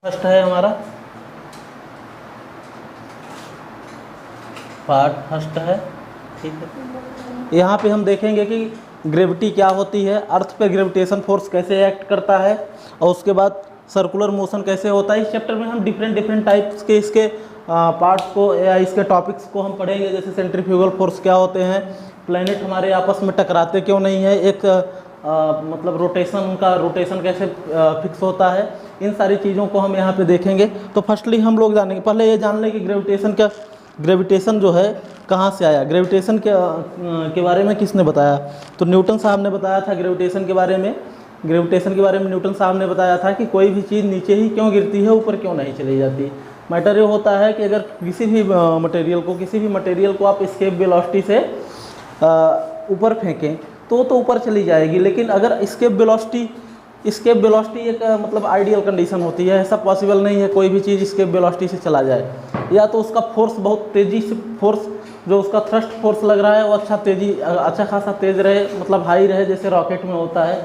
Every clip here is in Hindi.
फर्स्ट है हमारा पार्ट फर्स्ट है, ठीक है। यहाँ पे हम देखेंगे कि ग्रेविटी क्या होती है, अर्थ पे ग्रेविटेशन फोर्स कैसे एक्ट करता है, और उसके बाद सर्कुलर मोशन कैसे होता है। इस चैप्टर में हम डिफरेंट टाइप्स के इसके पार्ट्स को या इसके टॉपिक्स को हम पढ़ेंगे, जैसे सेंट्रीफ्यूगल फोर्स क्या होते हैं, प्लैनेट हमारे आपस में टकराते क्यों नहीं है, एक मतलब रोटेशन कैसे फिक्स होता है, इन सारी चीज़ों को हम यहाँ पे देखेंगे। तो फर्स्टली हम लोग जानेंगे, पहले ये जान लें कि ग्रेविटेशन जो है कहाँ से आया। ग्रेविटेशन के बारे में किसने बताया, तो न्यूटन साहब ने बताया था। ग्रेविटेशन के बारे में न्यूटन साहब ने बताया था कि कोई भी चीज़ नीचे ही क्यों गिरती है, ऊपर क्यों नहीं चली जाती। मैटर ये होता है कि अगर किसी भी मटेरियल को आप एस्केप वेलोसिटी से ऊपर फेंकें तो ऊपर चली जाएगी, लेकिन अगर एस्केप वेलोसिटी एक मतलब आइडियल कंडीशन होती है, ऐसा पॉसिबल नहीं है कोई भी चीज़ एस्केप वेलोसिटी से चला जाए। या तो उसका फोर्स बहुत तेज़ी से, फोर्स जो उसका थ्रस्ट फोर्स लग रहा है वो अच्छा खासा तेज़ रहे, मतलब हाई रहे, जैसे रॉकेट में होता है,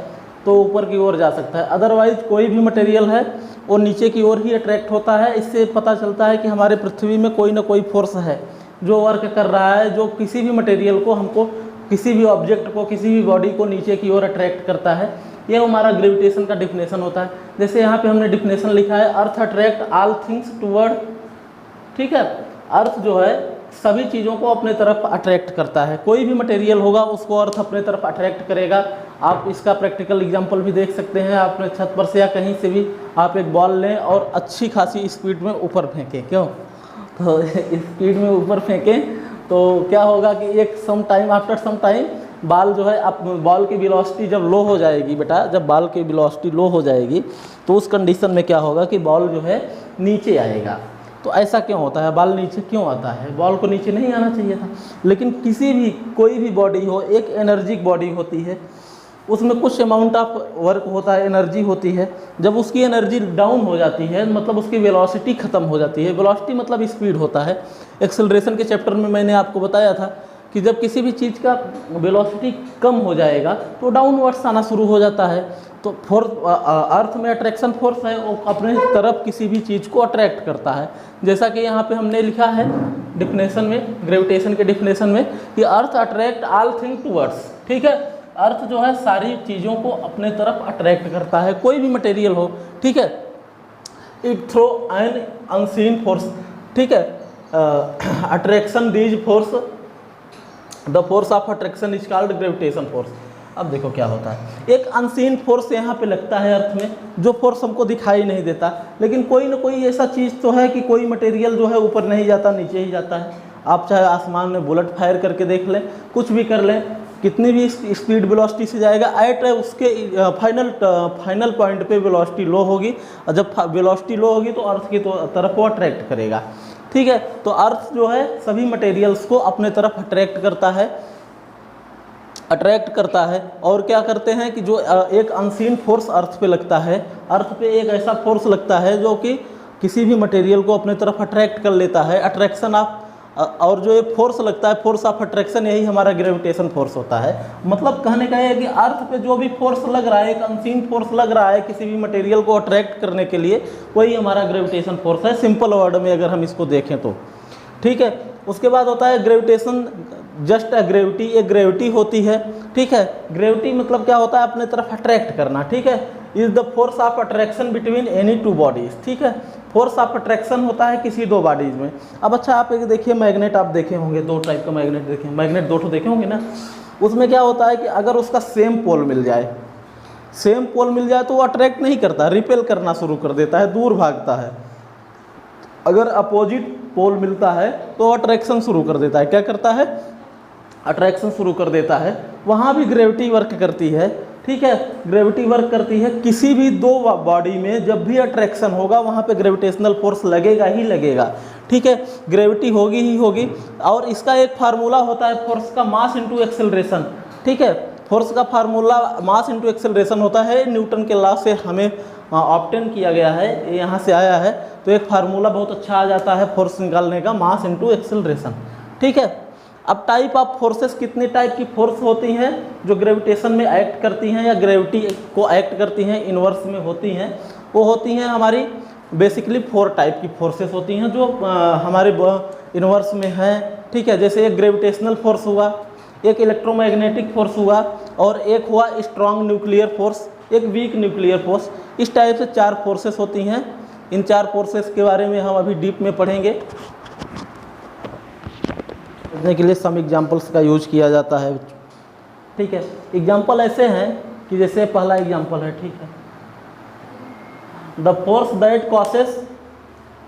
तो ऊपर की ओर जा सकता है। अदरवाइज कोई भी मटेरियल है वो नीचे की ओर ही अट्रैक्ट होता है। इससे पता चलता है कि हमारे पृथ्वी में कोई ना कोई फोर्स है जो वर्क कर रहा है, जो किसी भी मटेरियल को, हमको किसी भी ऑब्जेक्ट को, किसी भी बॉडी को नीचे की ओर अट्रैक्ट करता है। ये हमारा ग्रेविटेशन का डिफिनेशन होता है। जैसे यहाँ पे हमने डिफिनेशन लिखा है, earth attract all things toward, ठीक है। अर्थ जो है सभी चीज़ों को अपने तरफ अट्रैक्ट करता है, कोई भी मटेरियल होगा उसको अर्थ अपने तरफ अट्रैक्ट करेगा। आप इसका प्रैक्टिकल एग्जांपल भी देख सकते हैं, आपने छत पर से या कहीं से भी आप एक बॉल लें और अच्छी खासी स्पीड में ऊपर फेंकें, क्यों, तो स्पीड में ऊपर फेंकें तो क्या होगा कि आफ्टर सम टाइम बॉल जो है, आप बॉल की वेलोसिटी जब लो हो जाएगी बेटा, जब बॉल की वेलोसिटी लो हो जाएगी तो उस कंडीशन में क्या होगा कि बॉल जो है नीचे आएगा। तो ऐसा क्यों होता है, बॉल नीचे क्यों आता है, बॉल को नीचे नहीं आना चाहिए था। लेकिन कोई भी बॉडी हो, एक एनर्जिक बॉडी होती है, उसमें कुछ अमाउंट ऑफ वर्क होता है, एनर्जी होती है। जब उसकी एनर्जी डाउन हो जाती है, मतलब उसकी वेलोसिटी ख़त्म हो जाती है। वेलोसिटी मतलब स्पीड होता है। एक्सेलरेशन के चैप्टर में मैंने आपको बताया था कि जब किसी भी चीज़ का वेलोसिटी कम हो जाएगा तो डाउनवर्ड्स आना शुरू हो जाता है। तो अर्थ में अट्रैक्शन फोर्स है, वो अपने तरफ किसी भी चीज़ को अट्रैक्ट करता है। जैसा कि यहाँ पे हमने लिखा है डिफिनेशन में, ग्रेविटेशन के डिफिनेशन में, कि earth attract all thing towards, ठीक है। अर्थ जो है सारी चीज़ों को अपने तरफ अट्रैक्ट करता है, कोई भी मटेरियल हो, ठीक है। It throw an unseen force, ठीक है। Attraction these force, the force of attraction is called gravitation force. अब देखो क्या होता है, एक अनसीन फोर्स यहाँ पे लगता है अर्थ में, जो फोर्स हमको दिखाई नहीं देता, लेकिन कोई ना कोई ऐसा चीज़ तो है कि कोई मटेरियल जो है ऊपर नहीं जाता, नीचे ही जाता है। आप चाहे आसमान में बुलेट फायर करके देख लें, कुछ भी कर लें, कितनी भी स्पीड वेलोसिटी से जाएगा, एट उसके फाइनल पॉइंट पे वेलोसिटी लो होगी, और जब वेलोसिटी लो होगी तो अर्थ की तरफ वो अट्रैक्ट करेगा, ठीक है। तो अर्थ जो है सभी मटेरियल्स को अपने तरफ अट्रैक्ट करता है। और क्या करते हैं कि जो एक अनसीन फोर्स अर्थ पे लगता है, अर्थ पे एक ऐसा फोर्स लगता है जो कि किसी भी मटेरियल को अपने तरफ अट्रैक्ट कर लेता है, अट्रैक्शन ऑफ, और जो ये फोर्स लगता है, फोर्स ऑफ अट्रैक्शन, यही हमारा ग्रेविटेशन फोर्स होता है। मतलब कहने का है कि अर्थ पे जो भी फोर्स लग रहा है, एक अनसीन फोर्स लग रहा है किसी भी मटेरियल को अट्रैक्ट करने के लिए, वही हमारा ग्रेविटेशन फोर्स है, सिंपल वर्ड में अगर हम इसको देखें तो, ठीक है। उसके बाद होता है ग्रेविटेशन जस्ट अ ग्रेविटी, एक ग्रेविटी होती है, ठीक है। ग्रेविटी मतलब क्या होता है, अपने तरफ अट्रैक्ट करना, ठीक है। Is the force of attraction between any two bodies, ठीक है। फोर्स ऑफ अट्रैक्शन होता है किसी दो बॉडीज में। अब अच्छा आप एक देखिए मैग्नेट, आप देखे होंगे, दो टाइप का मैग्नेट देखे, मैग्नेट दो ठो देखे होंगे ना। उसमें क्या होता है कि अगर उसका सेम पोल मिल जाए तो वो अट्रैक्ट नहीं करता, रिपेल करना शुरू कर देता है, दूर भागता है। अगर अपोजिट पोल मिलता है तो अट्रैक्शन शुरू कर देता है, क्या करता है, अट्रैक्शन शुरू कर देता है। वहाँ भी ग्रेविटी वर्क करती है, ठीक है। ग्रेविटी वर्क करती है किसी भी दो बॉडी में, जब भी अट्रैक्शन होगा वहाँ पे ग्रेविटेशनल फोर्स लगेगा ही लगेगा, ठीक है। ग्रेविटी होगी ही होगी। और इसका एक फार्मूला होता है फोर्स का, मास इंटू एक्सेलरेशन, ठीक है। फोर्स का फार्मूला मास इंटू एक्सेलरेशन होता है, न्यूटन के लॉ से हमें ऑब्टेन किया गया है, यहाँ से आया है। तो एक फार्मूला बहुत अच्छा आ जाता है फोर्स निकालने का, मास इंटू एक्सेलरेशन, ठीक है। अब टाइप ऑफ फोर्सेस, कितने टाइप की फोर्स होती हैं जो ग्रेविटेशन में एक्ट करती हैं या ग्रेविटी को एक्ट करती हैं, इन्वर्स में होती हैं, वो होती हैं हमारी बेसिकली 4 टाइप की फोर्सेस होती हैं जो हमारे यूनिवर्स में हैं, ठीक है। जैसे एक ग्रेविटेशनल फोर्स हुआ, एक इलेक्ट्रोमैग्नेटिक फोर्स हुआ, और एक हुआ स्ट्रॉन्ग न्यूक्लियर फोर्स, एक वीक न्यूक्लियर फोर्स। इस टाइप से 4 फोर्सेस होती हैं। इन 4 फोर्सेस के बारे में हम अभी डीप में पढ़ेंगे। समझने के लिए सम एग्जाम्पल्स का यूज किया जाता है, ठीक है। एग्जाम्पल ऐसे हैं कि जैसे पहला एग्जाम्पल है, ठीक है, the force that causes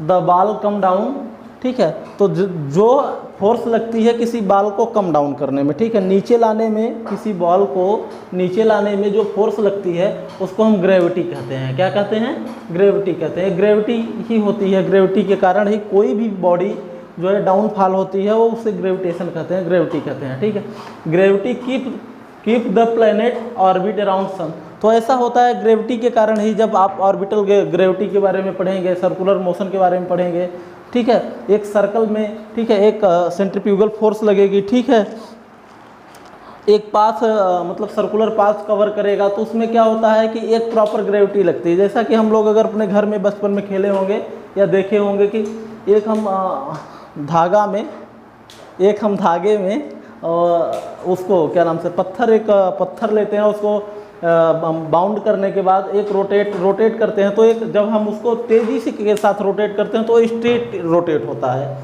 the ball come down, ठीक है। तो जो फोर्स लगती है किसी बॉल को कम डाउन करने में, ठीक है, नीचे लाने में, किसी बॉल को नीचे लाने में जो फोर्स लगती है उसको हम ग्रेविटी कहते हैं। क्या कहते हैं? ग्रेविटी कहते हैं। ग्रेविटी ही होती है, ग्रेविटी के कारण ही कोई भी बॉडी जो है डाउनफॉल होती है, वो उसे ग्रेविटेशन कहते हैं, ग्रेविटी कहते हैं, ठीक है। Gravity keep the planet orbit around sun. तो ऐसा होता है ग्रेविटी के कारण ही, जब आप ऑर्बिटल ग्रेविटी के बारे में पढ़ेंगे, सर्कुलर मोशन के बारे में पढ़ेंगे, ठीक है, एक सर्कल में, ठीक है, एक सेंट्रीफ्यूगल फोर्स लगेगी, ठीक है, एक पाथ मतलब सर्कुलर पाथ कवर करेगा, तो उसमें क्या होता है कि एक प्रॉपर ग्रेविटी लगती है। जैसा कि हम लोग अगर अपने घर में बचपन में खेले होंगे या देखे होंगे कि एक हम धागे में उसको क्या नाम से पत्थर लेते हैं, उसको बाउंड करने के बाद एक रोटेट करते हैं, तो एक जब हम उसको तेज़ी से के साथ रोटेट करते हैं तो स्ट्रेट रोटेट होता है,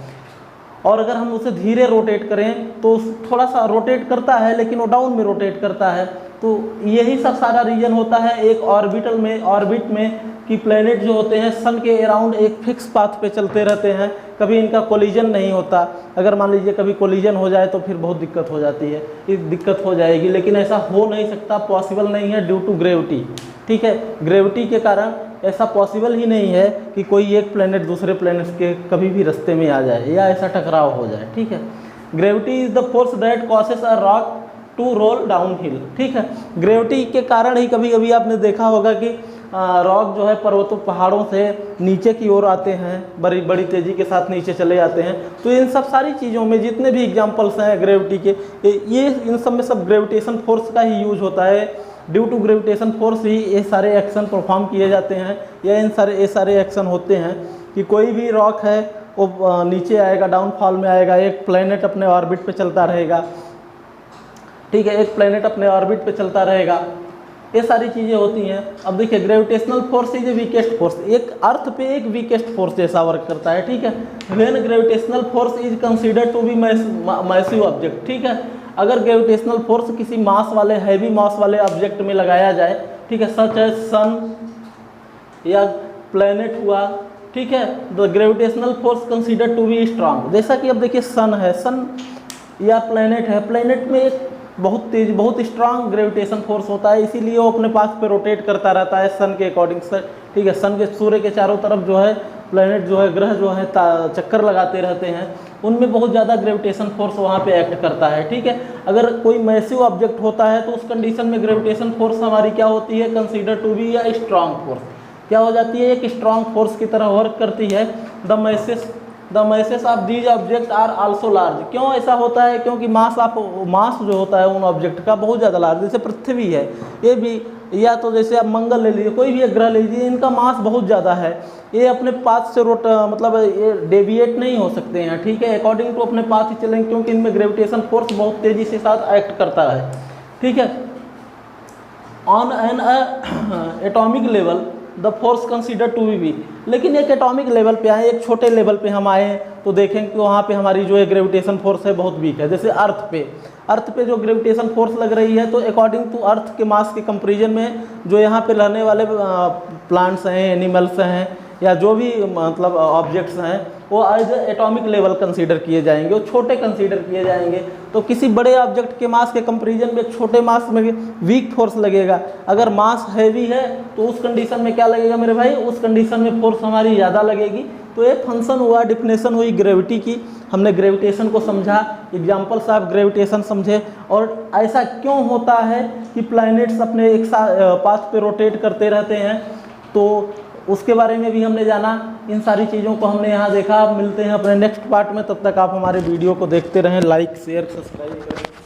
और अगर हम उसे धीरे रोटेट करें तो थोड़ा सा रोटेट करता है लेकिन वो डाउन में रोटेट करता है। तो यही सब सारा रीजन होता है एक ऑर्बिट में कि प्लैनेट जो होते हैं सन के अराउंड एक फिक्स पाथ पे चलते रहते हैं, कभी इनका कोलिजन नहीं होता। अगर मान लीजिए कभी कोलिजन हो जाए तो फिर बहुत दिक्कत हो जाती है, दिक्कत हो जाएगी, लेकिन ऐसा हो नहीं सकता, पॉसिबल नहीं है ड्यू टू ग्रेविटी, ठीक है। ग्रेविटी के कारण ऐसा पॉसिबल ही नहीं है कि कोई एक प्लैनेट दूसरे प्लैनेट के कभी भी रास्ते में आ जाए या ऐसा टकराव हो जाए, ठीक है। Gravity is the force that causes a rock to roll down hill, ठीक है। ग्रेविटी के कारण ही कभी कभी आपने देखा होगा कि रॉक जो है पर्वतों पहाड़ों से नीचे की ओर आते हैं, बड़ी बड़ी तेज़ी के साथ नीचे चले जाते हैं। तो इन सब सारी चीज़ों में जितने भी एग्जांपल्स हैं ग्रेविटी के, ये इन सब में सब ग्रेविटेशन फोर्स का ही यूज होता है। ड्यू टू ग्रेविटेशन फोर्स ही ये सारे एक्शन परफॉर्म किए जाते हैं, या ये सारे एक्शन होते हैं कि कोई भी रॉक है वो नीचे आएगा, डाउनफॉल में आएगा, एक प्लैनेट अपने ऑर्बिट पे चलता रहेगा, ठीक है, एक प्लैनेट अपने ऑर्बिट पे चलता रहेगा, ये सारी चीज़ें होती हैं। अब देखिए gravitational force is a weakest force, एक अर्थ पे एक वीकेस्ट फोर्स जैसा वर्क करता है, ठीक है। When gravitational force is considered to be massive object, ठीक है। अगर ग्रेविटेशनल फोर्स किसी मास वाले हैवी मास वाले ऑब्जेक्ट में लगाया जाए, ठीक है, सच है सन या प्लैनेट हुआ, ठीक है, the gravitational force considered to be strong. जैसा कि अब देखिए सन है, सन या प्लैनेट है, प्लैनेट में एक बहुत तेज बहुत स्ट्रांग ग्रेविटेशन फोर्स होता है, इसीलिए वो अपने पाथ पे रोटेट करता रहता है सन के अकॉर्डिंग से, ठीक है। सन के सूर्य के चारों तरफ जो है प्लैनेट जो है, ग्रह जो है चक्कर लगाते रहते हैं, उनमें बहुत ज़्यादा ग्रेविटेशन फोर्स वहाँ पे एक्ट करता है, ठीक है। अगर कोई मैसिव ऑब्जेक्ट होता है तो उस कंडीशन में ग्रेविटेशन फोर्स हमारी क्या होती है, कंसीडर टू बी या स्ट्रांग फोर्स, क्या हो जाती है, एक स्ट्रांग फोर्स की तरह वर्क करती है। The masses of these object are also large. क्यों ऐसा होता है? क्योंकि मास जो होता है उन ऑब्जेक्ट का बहुत ज़्यादा लार्ज, जैसे पृथ्वी है, ये भी, या तो जैसे आप मंगल ले लीजिए, कोई भी एक ग्रह ले लीजिए, इनका मास बहुत ज़्यादा है, ये अपने पाथ से मतलब ये डेविएट नहीं हो सकते हैं, ठीक है, अकॉर्डिंग टू अपने पाथ ही चलेंगे, क्योंकि इनमें ग्रेविटेशन फोर्स बहुत तेज़ी से साथ एक्ट करता है, ठीक है। On an atomic level the force consider to be weak. लेकिन एक एटॉमिक लेवल पे आए, एक छोटे लेवल पे हम आए तो देखें कि वहाँ पे हमारी जो है ग्रेविटेशन फोर्स है बहुत वीक है। जैसे अर्थ पे जो ग्रेविटेशन फोर्स लग रही है, तो अकॉर्डिंग टू अर्थ के मास के कंपैरिजन में जो यहाँ पे रहने वाले प्लांट्स हैं, एनिमल्स हैं, या जो भी मतलब ऑब्जेक्ट्स हैं, वो एज एटॉमिक लेवल कंसीडर किए जाएंगे, वो छोटे कंसीडर किए जाएंगे। तो किसी बड़े ऑब्जेक्ट के मास के कंपैरिजन में छोटे मास में वीक फोर्स लगेगा। अगर मास हैवी है तो उस कंडीशन में क्या लगेगा मेरे भाई, उस कंडीशन में फोर्स हमारी ज़्यादा लगेगी। तो एक फंक्शन हुआ, डिफिनेशन हुई ग्रेविटी की, हमने ग्रेविटेशन को समझा, एग्जाम्पल्स ऑफ ग्रेविटेशन समझे, और ऐसा क्यों होता है कि प्लैनेट्स अपने एक पाथ पे रोटेट करते रहते हैं, तो उसके बारे में भी हमने जाना। इन सारी चीज़ों को हमने यहाँ देखा। अब मिलते हैं अपने नेक्स्ट पार्ट में, तब तक आप हमारे वीडियो को देखते रहें, लाइक शेयर सब्सक्राइब करें।